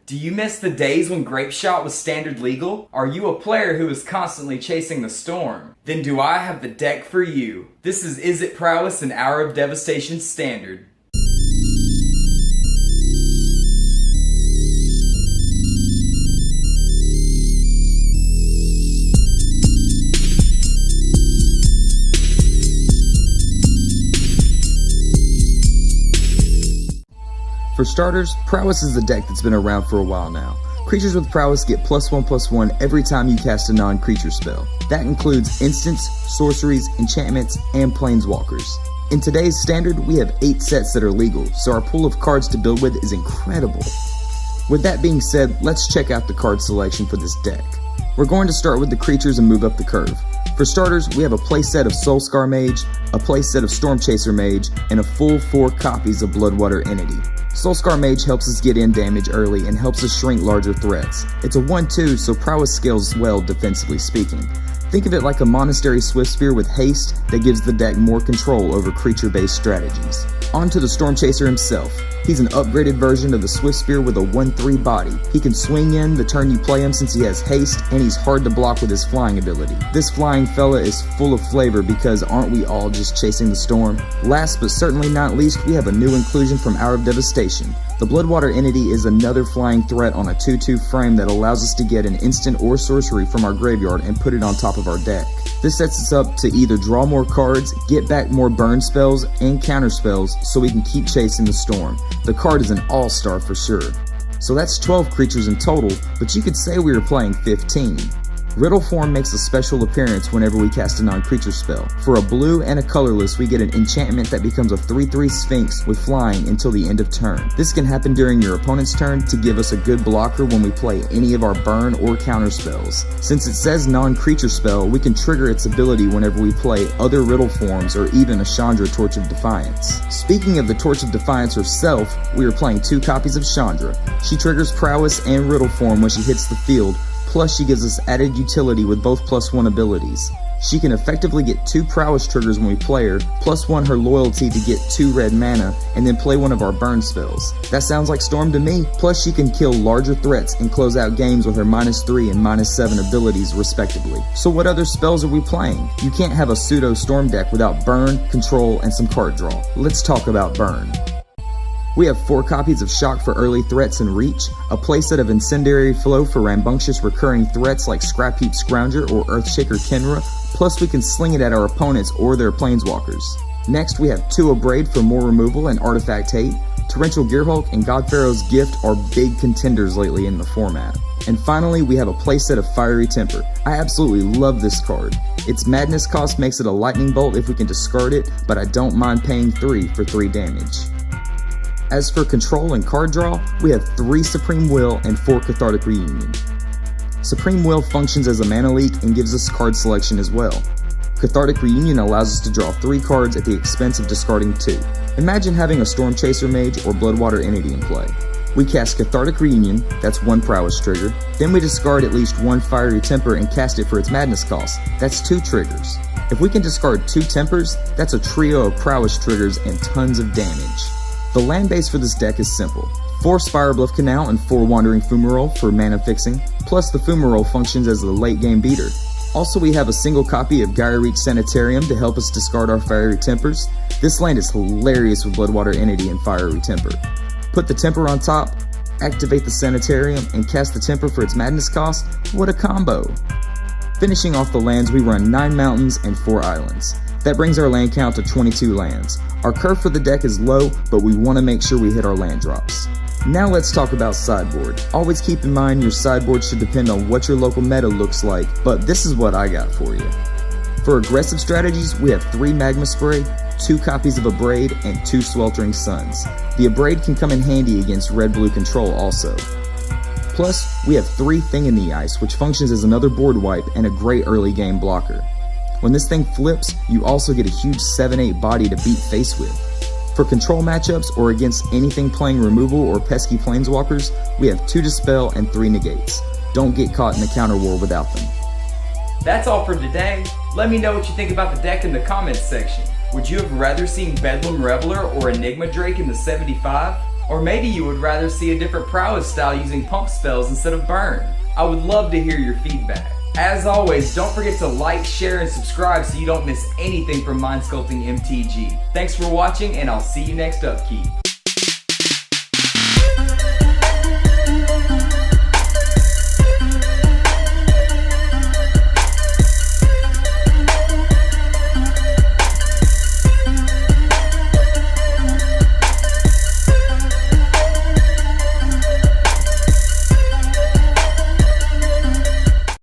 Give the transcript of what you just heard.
Do you miss the days when Grape Shot was standard legal? Are you a player who is constantly chasing the storm? Then do I have the deck for you. This is It Prowess and Hour of Devastation standard. For starters, Prowess is a deck that's been around for a while now. Creatures with Prowess get +1/+1 every time you cast a non-creature spell. That includes instants, sorceries, enchantments, and planeswalkers. In today's standard, we have 8 sets that are legal, so our pool of cards to build with is incredible. With that being said, let's check out the card selection for this deck. We're going to start with the creatures and move up the curve. For starters, we have a playset of Soul-Scar Mage, a playset of Stormchaser Mage, and a full 4 copies of Bloodwater Entity. Soul-Scar Mage helps us get in damage early and helps us shrink larger threats. It's a 1/2, so Prowess scales well defensively speaking. Think of it like a Monastery Swiftspear with haste that gives the deck more control over creature-based strategies. On to the Stormchaser himself. He's an upgraded version of the Swiftspear with a 1/3 body. He can swing in the turn you play him since he has haste, and he's hard to block with his flying ability. This flying fella is full of flavor because aren't we all just chasing the storm? Last but certainly not least, we have a new inclusion from Hour of Devastation. The Bloodwater Entity is another flying threat on a 2/2 frame that allows us to get an instant or sorcery from our graveyard and put it on top of our deck. This sets us up to either draw more cards, get back more burn spells, and counter spells so we can keep chasing the storm. The card is an all-star for sure. So that's 12 creatures in total, but you could say we were playing 15. Riddleform makes a special appearance whenever we cast a non-creature spell. For a blue and a colorless, we get an enchantment that becomes a 3/3 Sphinx with flying until the end of turn. This can happen during your opponent's turn to give us a good blocker when we play any of our burn or counter spells. Since it says non-creature spell, we can trigger its ability whenever we play other Riddleforms or even a Chandra Torch of Defiance. Speaking of the Torch of Defiance herself, we are playing 2 copies of Chandra. She triggers Prowess and Riddleform when she hits the field, plus she gives us added utility with both +1 abilities. She can effectively get 2 Prowess triggers when we play her, +1 her loyalty to get 2 red mana, and then play one of our burn spells. That sounds like Storm to me. Plus she can kill larger threats and close out games with her -3 and -7 abilities respectively. So what other spells are we playing? You can't have a pseudo Storm deck without burn, control, and some card draw. Let's talk about burn. We have 4 copies of Shock for early threats and reach, a playset of Incendiary Flow for rambunctious recurring threats like Scrap Heap Scrounger or Earthshaker Kenra, plus we can sling it at our opponents or their planeswalkers. Next we have 2 Abrade for more removal and artifact hate. Torrential Gearhulk and Godpharaoh's Gift are big contenders lately in the format. And finally we have a playset of Fiery Temper. I absolutely love this card. Its madness cost makes it a lightning bolt if we can discard it, but I don't mind paying 3 for 3 damage. As for control and card draw, we have 3 Supreme Will and 4 Cathartic Reunion. Supreme Will functions as a mana leak and gives us card selection as well. Cathartic Reunion allows us to draw 3 cards at the expense of discarding 2. Imagine having a Stormchaser Mage or Bloodwater Entity in play. We cast Cathartic Reunion, that's 1 Prowess trigger, then we discard at least 1 Fiery Temper and cast it for its madness cost, that's 2 triggers. If we can discard 2 Tempers, that's a trio of Prowess triggers and tons of damage. The land base for this deck is simple. 4 Spirebluff Canal and 4 Wandering Fumarole for mana fixing, plus the Fumarole functions as the late game beater. Also we have a single copy of Geier Sanitaruim to help us discard our Fiery Tempers. This land is hilarious with Bloodwater Entity and Fiery Temper. Put the Temper on top, activate the Sanitaruim, and cast the Temper for its madness cost. What a combo! Finishing off the lands, we run 9 mountains and 4 islands. That brings our land count to 22 lands. Our curve for the deck is low, but we want to make sure we hit our land drops. Now let's talk about sideboard. Always keep in mind your sideboard should depend on what your local meta looks like, but this is what I got for you. For aggressive strategies, we have 3 Magma Spray, 2 copies of Abrade, and 2 Sweltering Suns. The Abrade can come in handy against red-blue control also. Plus, we have 3 Thing in the Ice, which functions as another board wipe and a great early game blocker. When this thing flips, you also get a huge 7/8 body to beat face with. For control matchups or against anything playing removal or pesky planeswalkers, we have 2 Dispel and 3 Negates. Don't get caught in the counter war without them. That's all for today. Let me know what you think about the deck in the comments section. Would you have rather seen Bedlam Reveler or Enigma Drake in the 75? Or maybe you would rather see a different Prowess style using pump spells instead of burn. I would love to hear your feedback. As always, don't forget to like, share, and subscribe so you don't miss anything from Mind Sculpting MTG. Thanks for watching, and I'll see you next upkeep.